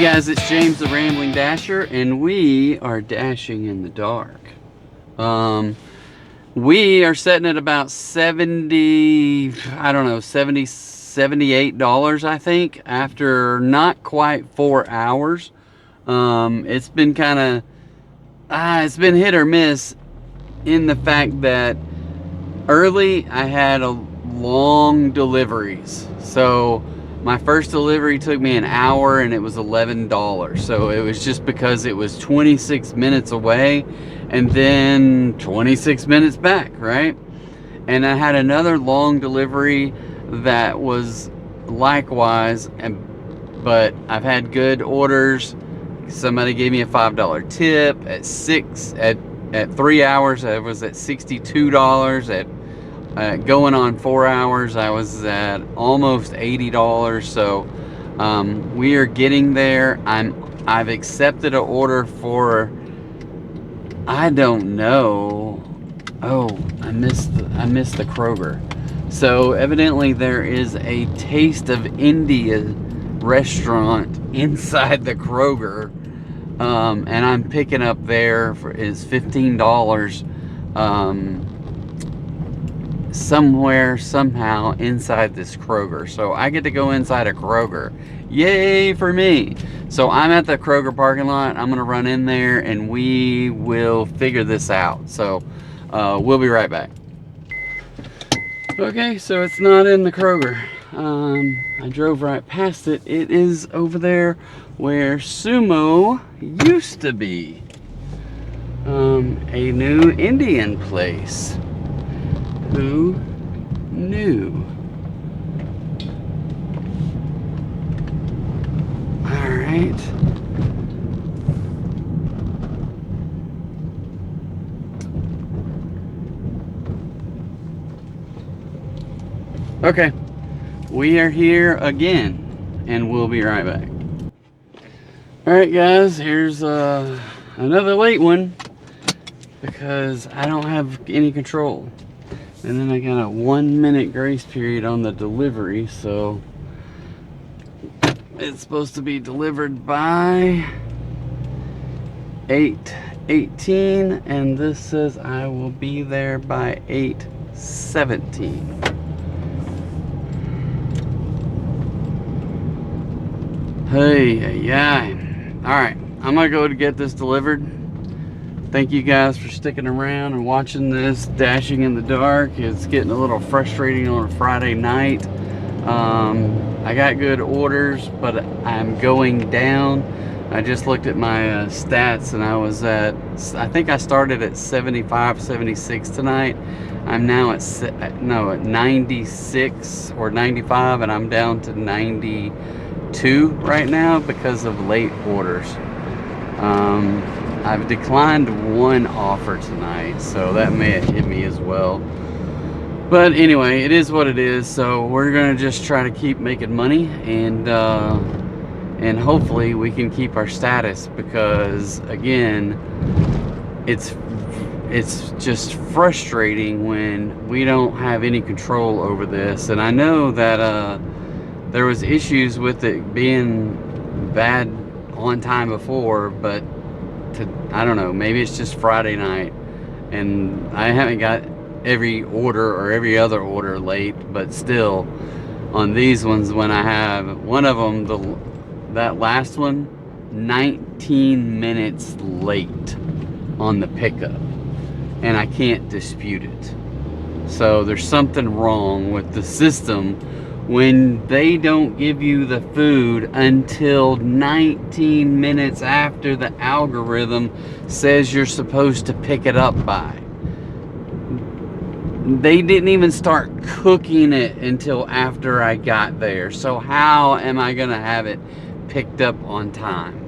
Hey guys, it's James the Rambling Dasher, and we are dashing in the dark. We are setting at about 70, I don't know, 70, $78, I think, after not quite 4 hours. It's been kind of, it's been hit or miss in the fact that early I had a long deliveries. So my first delivery took me an hour and it was $11. So it was just because it was 26 minutes away and then 26 minutes back, right? And I had another long delivery that was likewise, but I've had good orders. Somebody gave me a $5 tip at 3 hours. I was at $62. At going on 4 hours, I was at almost $80. So we are getting there. I've accepted an order for, I don't know. Oh, I missed the Kroger. So evidently there is a Taste of India restaurant inside the Kroger, and I'm picking up there for is $15. Somewhere, somehow, inside this Kroger. So I get to go inside a Kroger. Yay for me. So I'm at the Kroger parking lot. I'm gonna run in there and we will figure this out. So we'll be right back. Okay, so it's not in the Kroger. I drove right past it. It is over there where Sumo used to be. A new Indian place. Who knew? All right. Okay, we are here again, and we'll be right back. All right, guys, here's another late one because I don't have any control. And then I got a 1 minute grace period on the delivery, so it's supposed to be delivered by 8:18, and this says I will be there by 8:17. Hey, yeah. All right, I'm gonna go to get this delivered. Thank you guys for sticking around and watching this dashing in the dark. It's getting a little frustrating on a Friday night. I got good orders, but I'm going down. I just looked at my stats and I was at, I think I started at 75, 76 tonight. I'm now at 96 or 95, and I'm down to 92 right now because of late orders. I've declined one offer tonight, so that may have hit me as well. But anyway, it is what it is. So we're gonna just try to keep making money, and hopefully we can keep our status, because again, it's just frustrating when we don't have any control over this. And I know that there was issues with it being bad on time before, but I don't know, maybe it's just Friday night and I haven't got every order or every other order late, but still on these ones, when I have one of them, that last one, 19 minutes late on the pickup, and I can't dispute it. So there's something wrong with the system when they don't give you the food until 19 minutes after the algorithm says you're supposed to pick it up by. They didn't even start cooking it until after I got there. So how am I gonna have it picked up on time?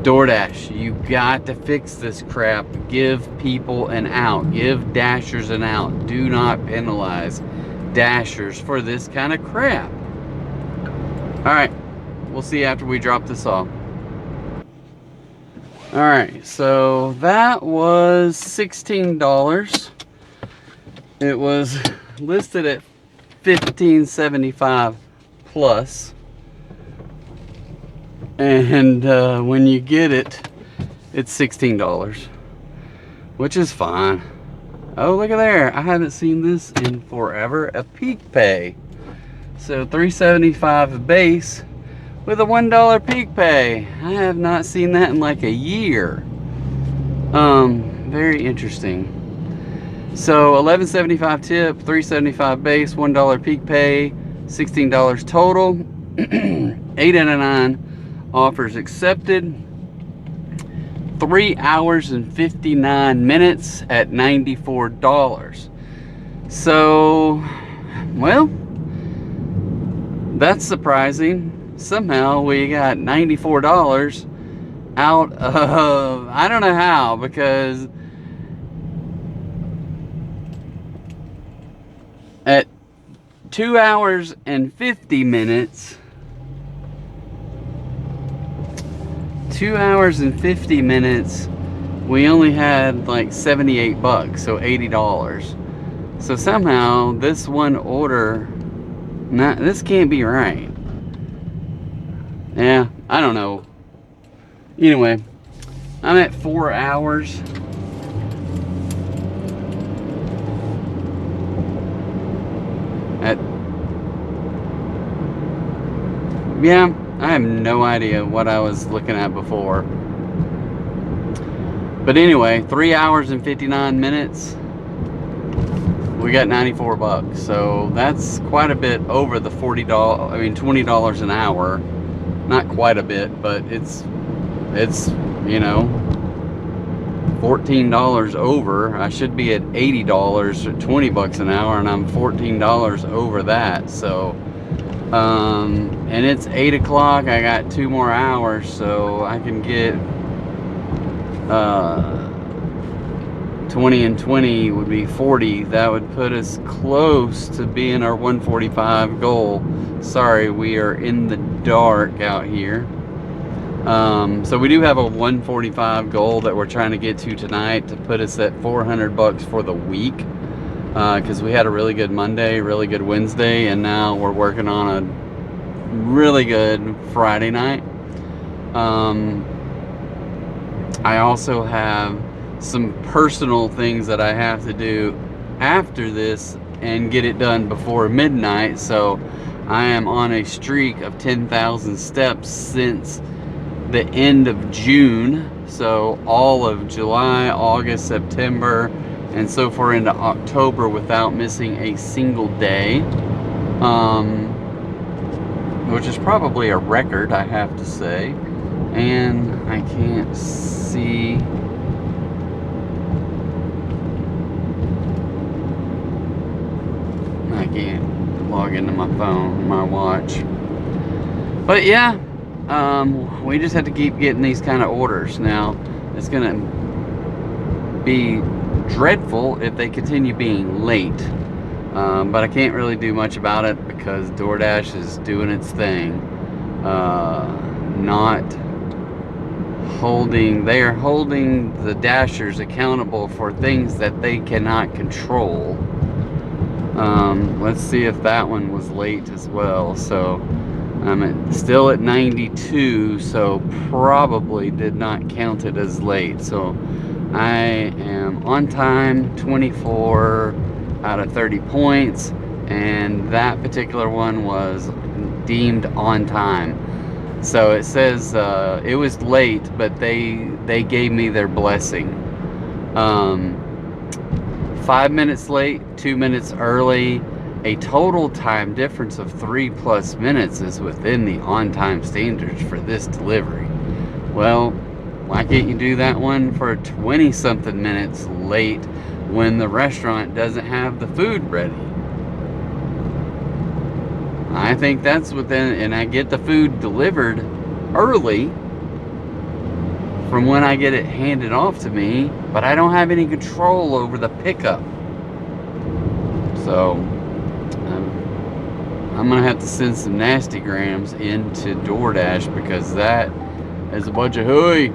DoorDash, you got to fix this crap. Give people an out. Give dashers an out. Do not penalize dashers for this kind of crap. All right, we'll see after we drop this off. All right, so that was $16. It was listed at $15.75 plus. And when you get it, it's $16, which is fine. Oh, look at there. I haven't seen this in forever. A peak pay. So $3.75 base with a $1 peak pay. I have not seen that in like a year. Very interesting. So $11.75 tip, $3.75 base, $1 peak pay, $16 total. $8.99 offers accepted. 3 hours and 59 minutes at $94. So, well, that's surprising. Somehow we got $94 out of, I don't know how, because at 2 hours and 50 minutes, 2 hours and 50 minutes, we only had like $78, so $80. So somehow this one order, this can't be right. Yeah, I don't know. Anyway, I'm at 4 hours. Yeah, I have no idea what I was looking at before. But anyway, 3 hours and 59 minutes. We got $94. So that's quite a bit over the $40, I mean $20 an hour. Not quite a bit, but it's you know, $14 over. I should be at $80 or $20 an hour, and I'm $14 over that. So and it's 8 o'clock. I got 2 more hours, so I can get 20 and 20 would be 40. That would put us close to being our 145 goal. Sorry, we are in the dark out here. So we do have a 145 goal that we're trying to get to tonight to put us at $400 for the week, because we had a really good Monday, really good Wednesday, and now we're working on a really good Friday night. I also have some personal things that I have to do after this and get it done before midnight. So I am on a streak of 10,000 steps since the end of June. So all of July, August, September, and so far into October without missing a single day, which is probably a record, I have to say. And I can't see. I can't log into my phone, my watch. But yeah, we just have to keep getting these kind of orders. Now, it's gonna be dreadful if they continue being late, but I can't really do much about it because DoorDash is doing its thing. They are holding the dashers accountable for things that they cannot control. Let's see if that one was late as well. So I'm still at 92, so probably did not count it as late. So I am on time, 24 out of 30 points, and that particular one was deemed on time. So it says it was late, but they gave me their blessing. 5 minutes late, 2 minutes early, a total time difference of 3+ minutes is within the on-time standards for this delivery. Well, why can't you do that one for 20-something minutes late when the restaurant doesn't have the food ready? I think that's within, and I get the food delivered early from when I get it handed off to me, but I don't have any control over the pickup. So I'm gonna have to send some nasty grams into DoorDash because that is a bunch of hooey.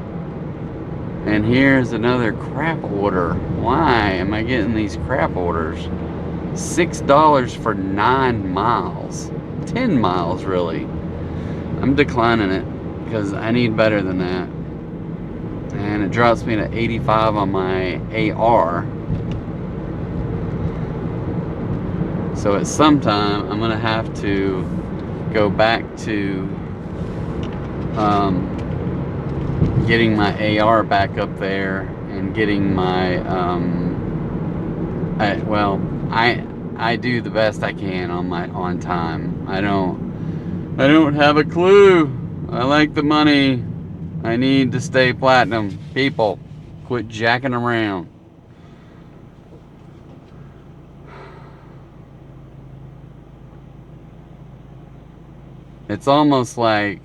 And here's another crap order. Why am I getting these crap orders? $6 for 9 miles. 10 miles, really. I'm declining it. because I need better than that. And it drops me to 85 on my AR. So at some time, I'm going to have to go back to getting my AR back up there and getting my, I do the best I can on time. I don't have a clue. I like the money. I need to stay platinum. People, quit jacking around. It's almost like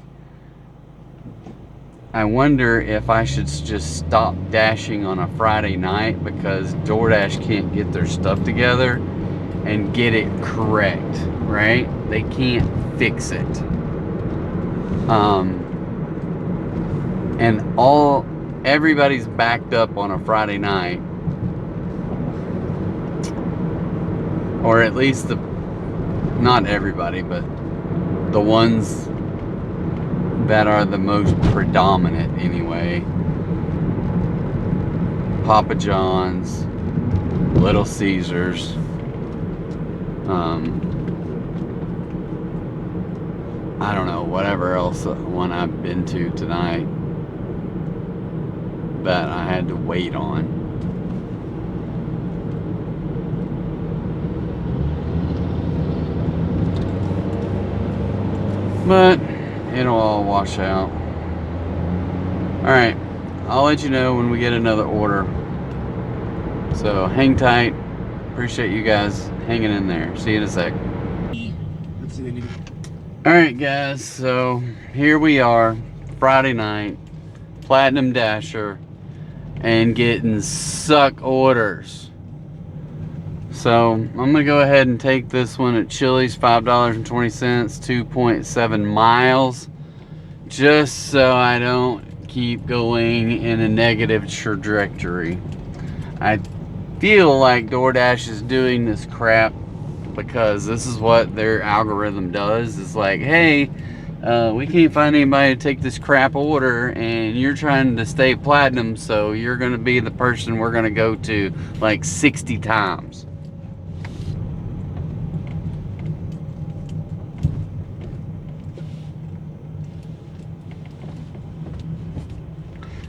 I wonder if I should just stop dashing on a Friday night because DoorDash can't get their stuff together and get it correct, right? They can't fix it. And everybody's backed up on a Friday night, or at least not everybody, but the ones that are the most predominant anyway. Papa John's, Little Caesars, I don't know, whatever else one I've been to tonight that I had to wait on. But it'll all wash out. Alright, I'll let you know when we get another order. So hang tight. Appreciate you guys hanging in there. See you in a sec. Alright guys, so here we are, Friday night, Platinum Dasher, and getting suck orders. So I'm going to go ahead and take this one at Chili's, $5.20, 2.7 miles, just so I don't keep going in a negative trajectory. I feel like DoorDash is doing this crap because this is what their algorithm does. It's like, hey, we can't find anybody to take this crap order, and you're trying to stay platinum, so you're going to be the person we're going to go to like 60 times.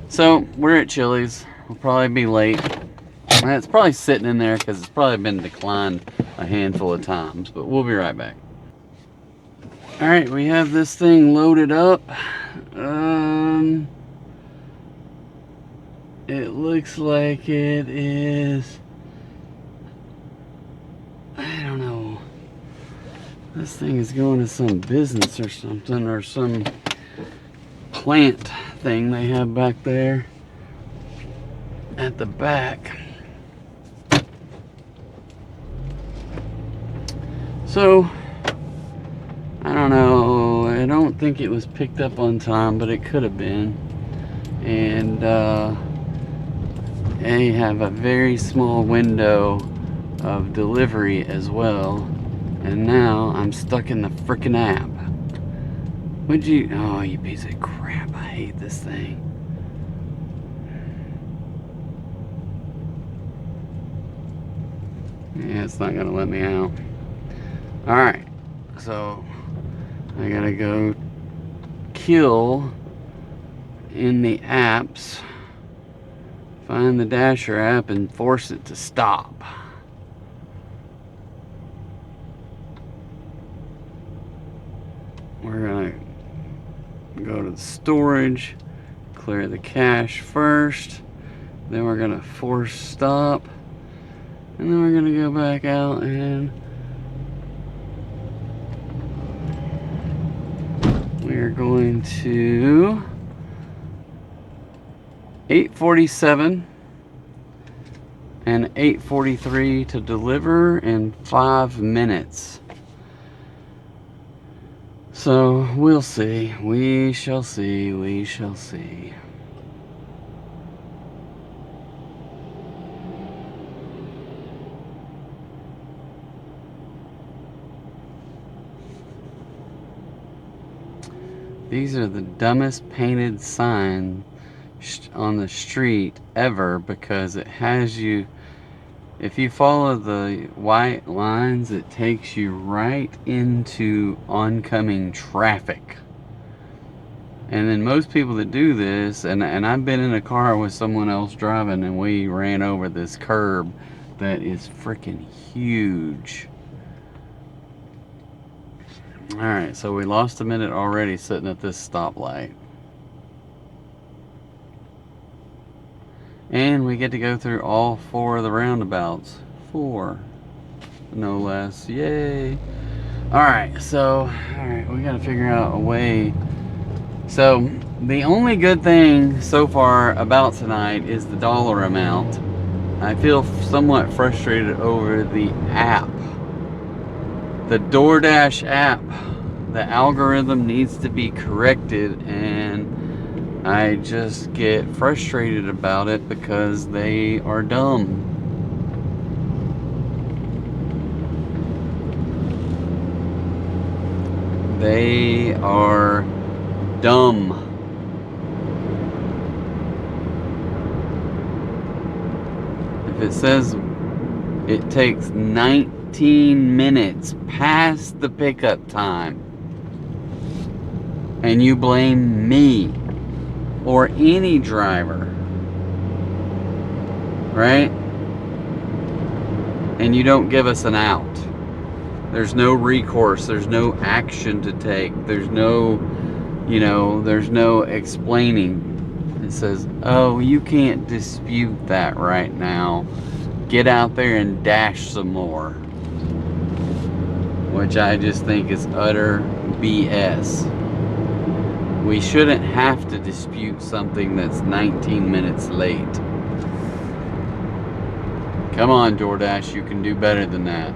So we're at Chili's. We'll probably be late. It's probably sitting in there because it's probably been declined a handful of times, but we'll be right back. Alright, we have this thing loaded up. It looks like it is, I don't know, this thing is going to some business or something, or some plant thing they have back there at the back. So I don't know, I don't think it was picked up on time, but it could have been. And they have a very small window of delivery as well. And now I'm stuck in the frickin' app. Oh, you piece of crap, I hate this thing. Yeah, it's not gonna let me out. Alright, so I gotta go kill in the apps, find the Dasher app and force it to stop. We're gonna go to the storage, clear the cache first, then we're gonna force stop, and then we're gonna go back out and we're going to 8:47 and 8:43 to deliver in 5 minutes. So we'll see. We shall see. We shall see. These are the dumbest painted sign on the street ever, because it has you, if you follow the white lines, it takes you right into oncoming traffic. And then most people that do this, and I've been in a car with someone else driving, and we ran over this curb that is freaking huge. Alright, so we lost a minute already sitting at this stoplight. And we get to go through all 4 of the roundabouts. 4, no less. Yay! Alright, so, we gotta figure out a way. So, the only good thing so far about tonight is the dollar amount. I feel somewhat frustrated over the app. The DoorDash app. The algorithm needs to be corrected, and I just get frustrated about it because they are dumb. They are dumb. If it says it takes 19 minutes past the pickup time, and you blame me or any driver, right? And you don't give us an out. There's no recourse. There's no action to take. There's no, there's no explaining. It says, oh, you can't dispute that right now. Get out there and dash some more. Which I just think is utter BS. We shouldn't have to dispute something that's 19 minutes late. Come on, DoorDash, you can do better than that.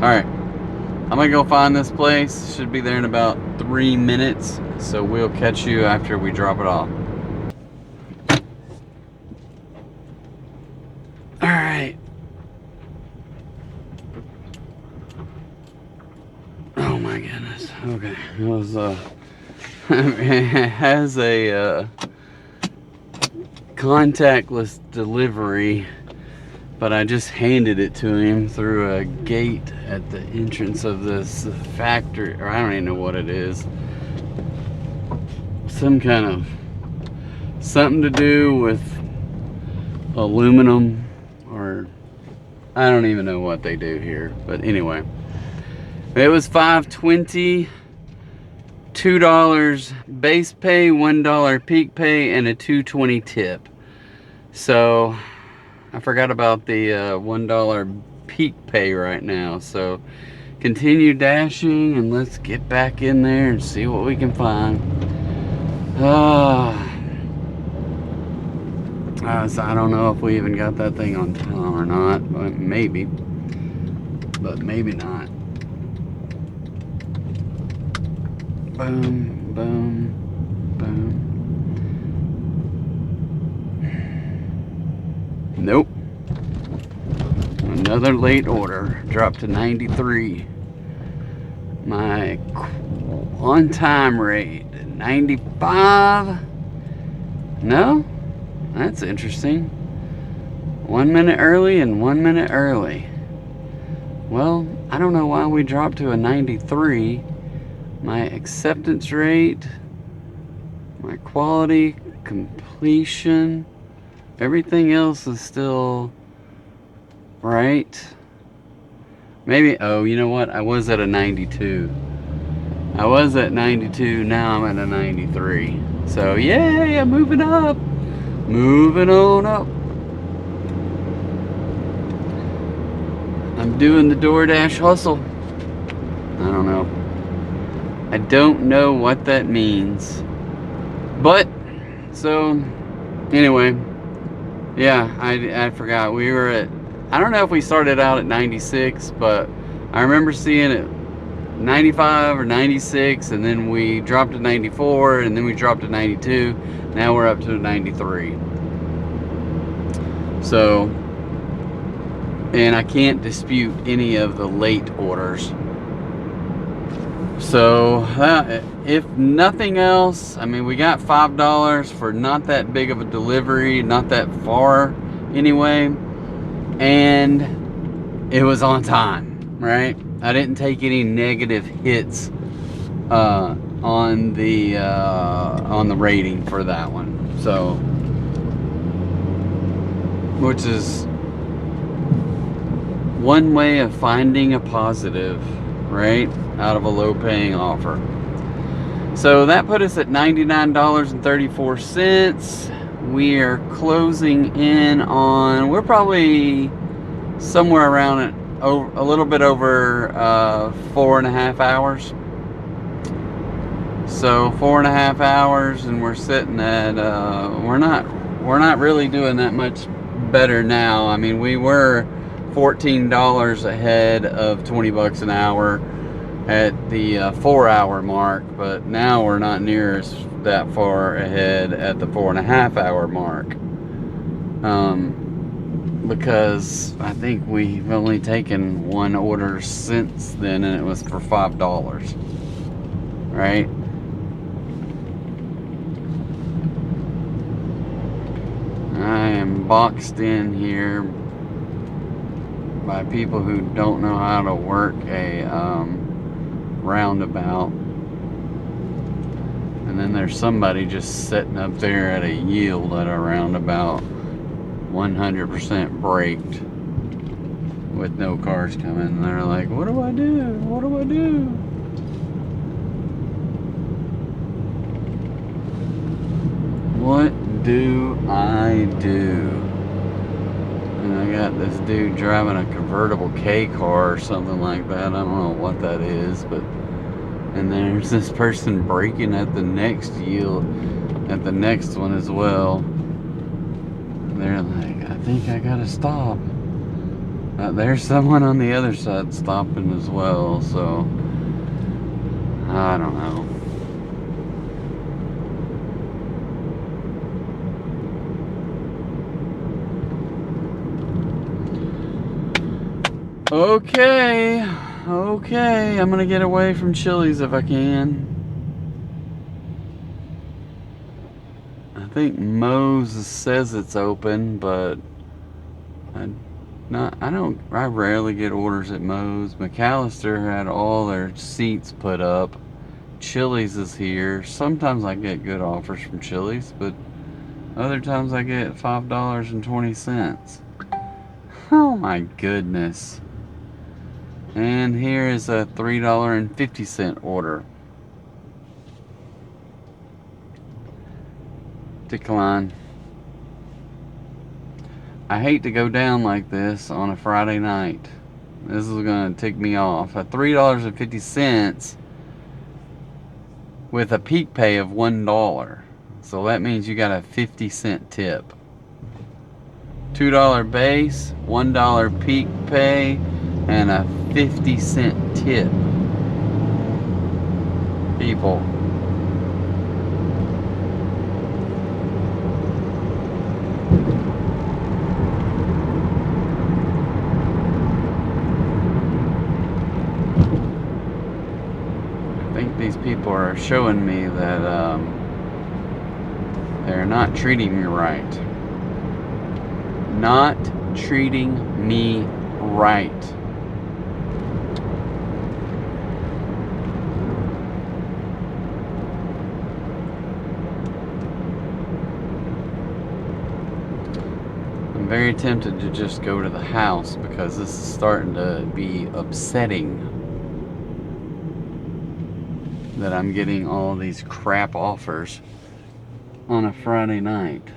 Alright, I'm gonna go find this place. Should be there in about 3 minutes. So we'll catch you after we drop it off. Alright. Oh my goodness. Okay. It was it has a contactless delivery, but I just handed it to him through a gate at the entrance of this factory, or I don't even know what it is. Some kind of something to do with aluminum, or I don't even know what they do here. But anyway, it was $5.20, $2 base pay, $1 peak pay, and a $2.20 tip. So I forgot about the $1 peak pay right now. So continue dashing, and let's get back in there and see what we can find. So I don't know if we even got that thing on time or not, but maybe not. Boom, boom, boom. Nope. Another late order. Dropped to 93. My on-time rate, 95. No? That's interesting. 1 minute early and 1 minute early. Well, I don't know why we dropped to a 93. My acceptance rate, my quality, completion, everything else is still right. Maybe, oh, you know what? I was at a 92. I was at 92, now I'm at a 93. So, yay, I'm moving up. Moving on up. I'm doing the DoorDash hustle. I don't know. I don't know what that means. But, so, anyway, yeah, I forgot. We were at, I don't know if we started out at 96, but I remember seeing it 95 or 96, and then we dropped to 94, and then we dropped to 92. Now we're up to 93. So, and I can't dispute any of the late orders. So if nothing else, I mean, we got $5 for not that big of a delivery, not that far anyway, and it was on time, right? I didn't take any negative hits on the rating for that one, so, which is one way of finding a positive, right, out of a low-paying offer. So that put us at $99.34. We are closing in on, we're probably somewhere around it, a little bit over 4.5 hours. So 4.5 hours, and we're sitting at we're not really doing that much better now. I mean, we were $14 ahead of $20 an hour at the 4-hour mark, but now we're not near that far ahead at the 4.5-hour mark, because I think we've only taken one order since then, and it was for $5, right? I am boxed in here by people who don't know how to work a roundabout, and then there's somebody just sitting up there at a yield at a roundabout, 100% braked, with no cars coming, and they're like, what do I do? What do I do? What do I do? And I got this dude driving a convertible K car or something like that. I don't know what that is, but, and there's this person braking at the next yield, at the next one as well. They're like, I think I gotta stop. There's someone on the other side stopping as well, so I don't know. Okay, I'm gonna get away from Chili's if I can. I think Moe's says it's open, but I rarely get orders at Moe's. McAllister had all their seats put up. Chili's is here. Sometimes I get good offers from Chili's, but other times I get $5.20. Oh my goodness. And here is a $3.50 order. Decline. I hate to go down like this on a Friday night. This is going to tick me off. At $3.50 with a peak pay of $1. So that means you got a 50-cent tip. $2 base, $1 peak pay, and a 50-cent tip. People. I think these people are showing me that they're not treating me right. Not treating me right. I'm very tempted to just go to the house because this is starting to be upsetting that I'm getting all these crap offers on a Friday night.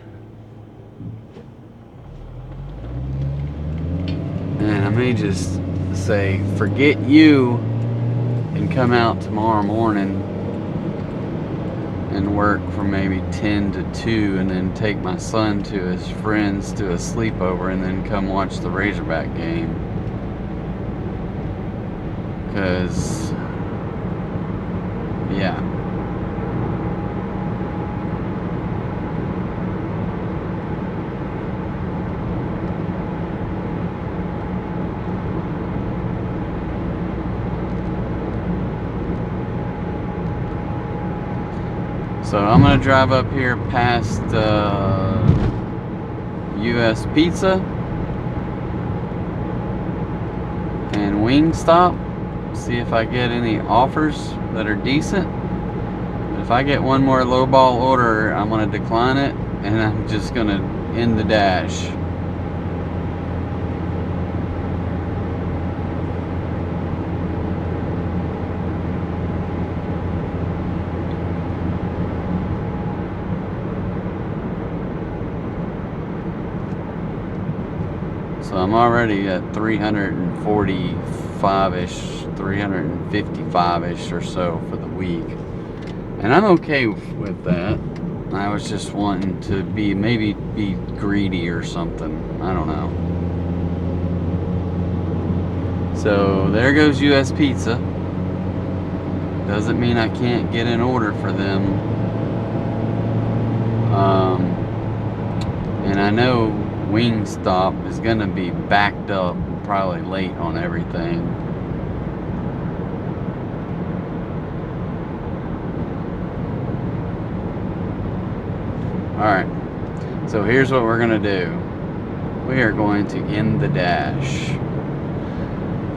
And I may just say, forget you, and come out tomorrow morning and work from maybe 10 to 2, and then take my son to his friends to a sleepover, and then come watch the Razorback game. Because, yeah. So I'm gonna drive up here past US Pizza and Wingstop, see if I get any offers that are decent. If I get one more lowball order, I'm gonna decline it, and I'm just gonna end the dash. So I'm already at 345-ish, 355-ish or so for the week. And I'm okay with that. I was just wanting to maybe be greedy or something. I don't know. So there goes US Pizza. Doesn't mean I can't get an order for them. And I know Wingstop is going to be backed up, probably late on everything. Alright, so here's what we're going to do. We are going to end the dash.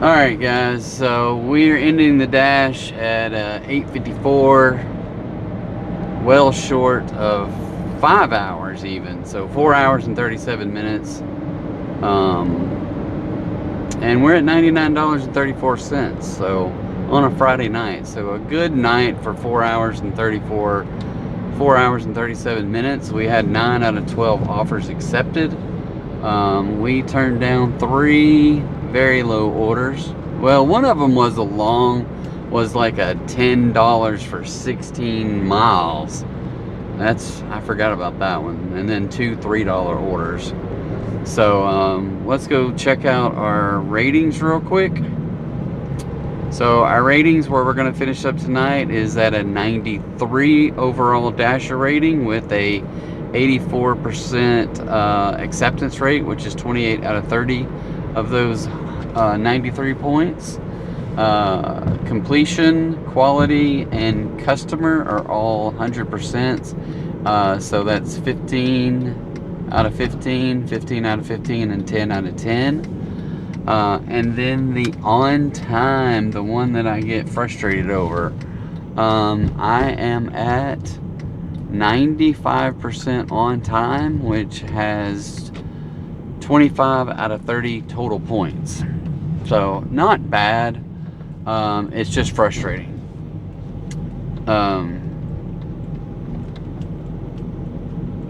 Alright guys, so we're ending the dash at 8:54, well short of 5 hours even, so 4 hours and 37 minutes. And we're at $99.34, so on a Friday night. So a good night for 4 hours and 37 minutes. We had 9 out of 12 offers accepted. We turned down 3 very low orders. Well, one of them was like a $10 for 16 miles. I forgot about that one. And then 2 $3 orders. So let's go check out our ratings real quick. So our ratings, where we're going to finish up tonight, is at a 93 overall Dasher rating with a 84% acceptance rate, which is 28 out of 30 of those 93 points. Completion, quality, and customer are all 100%. So that's 15 out of 15, 15 out of 15, and 10 out of 10. And then the on time, the one that I get frustrated over, I am at 95% on time, which has 25 out of 30 total points. So not bad. It's just frustrating.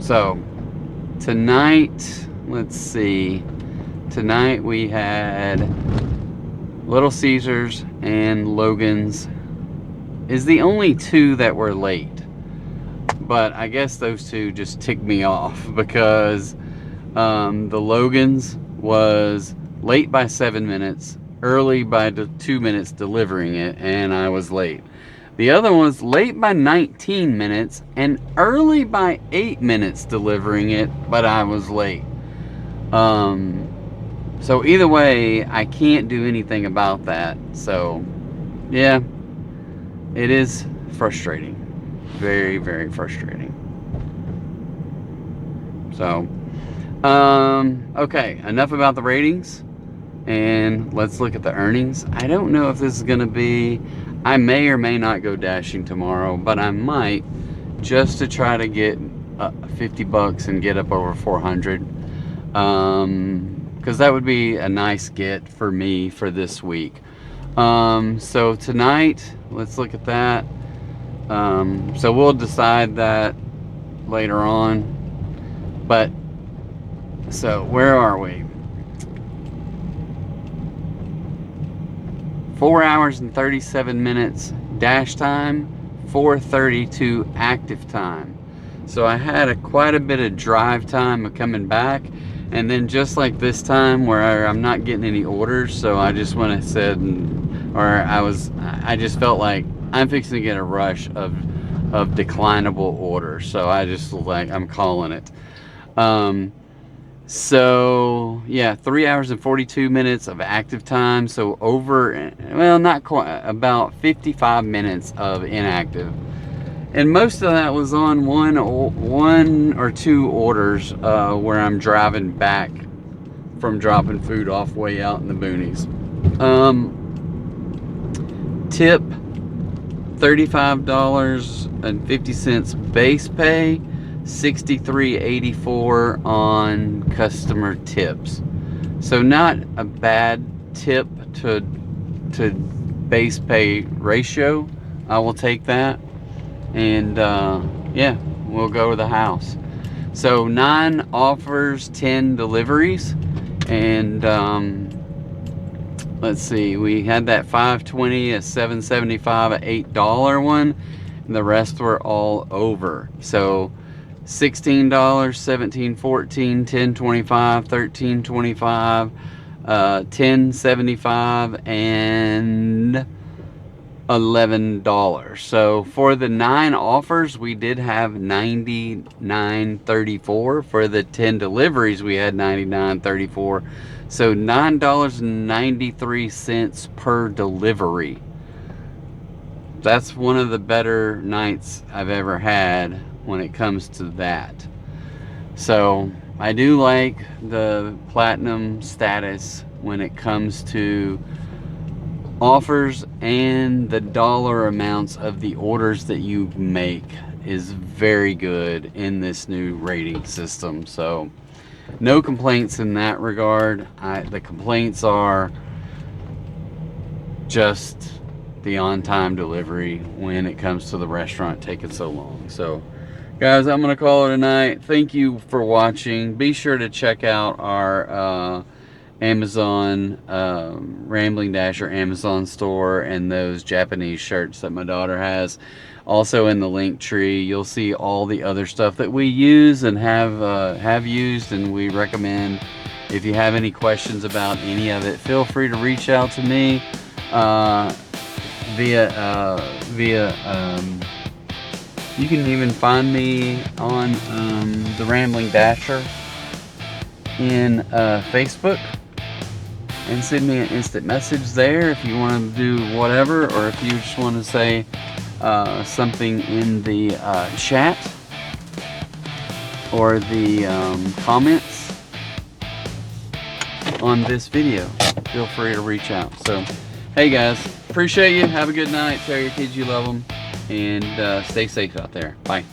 So tonight, let's see. Tonight we had Little Caesars and Logan's is the only 2 that were late. But I guess those 2 just ticked me off because the Logan's was late by 7 minutes, early by 2 minutes delivering it, and I was late. The other one was late by 19 minutes and early by 8 minutes delivering it, but I was late. So either way, I can't do anything about that. So yeah, it is frustrating. Very, very frustrating. So okay, enough about the ratings, and let's look at the earnings. I don't know if this is going to be, I may or may not go dashing tomorrow, but I might, just to try to get 50 bucks and get up over 400. Because that would be a nice get for me for this week. So tonight, let's look at that. So we'll decide that later on. But so where are we? 4 hours and 37 minutes dash time, 4:32 active time. So I had quite a bit of drive time of coming back, and then just like this time where I'm not getting any orders, so I just went and said, I just felt like I'm fixing to get a rush of declinable orders, so I just like, I'm calling it. So yeah, 3 hours and 42 minutes of active time. So over, well, not quite, about 55 minutes of inactive. And most of that was on one or two orders where I'm driving back from dropping food off way out in the boonies. Tip $35.50 base pay, $63.84 on customer tips. So not a bad tip to base pay ratio. I will take that, and yeah, we'll go to the house. So 9 offers, 10 deliveries, and let's see, we had that $5.20, a $7.75, a $8 one, and the rest were all over. So $16, $17.14, $10.25, $13.25, $10.75, and $11. So for the 9 offers, we did have $99.34. For the 10 deliveries, we had $99.34. So $9.93 per delivery. That's one of the better nights I've ever had when it comes to that. So I do like the platinum status when it comes to offers, and the dollar amounts of the orders that you make is very good in this new rating system. So no complaints in that regard. The complaints are just the on-time delivery when it comes to the restaurant taking so long. So guys, I'm gonna call it a night. Thank you for watching. Be sure to check out our Amazon Rambling Dasher Amazon store and those Japanese shirts that my daughter has. Also in the link tree, you'll see all the other stuff that we use and have used, and we recommend. If you have any questions about any of it, feel free to reach out to me via you can even find me on the Rambling Dasher in Facebook, and send me an instant message there if you want to do whatever, or if you just want to say something in the chat or the comments on this video. Feel free to reach out. So hey guys, appreciate you. Have a good night. Tell your kids you love them, and stay safe out there. Bye.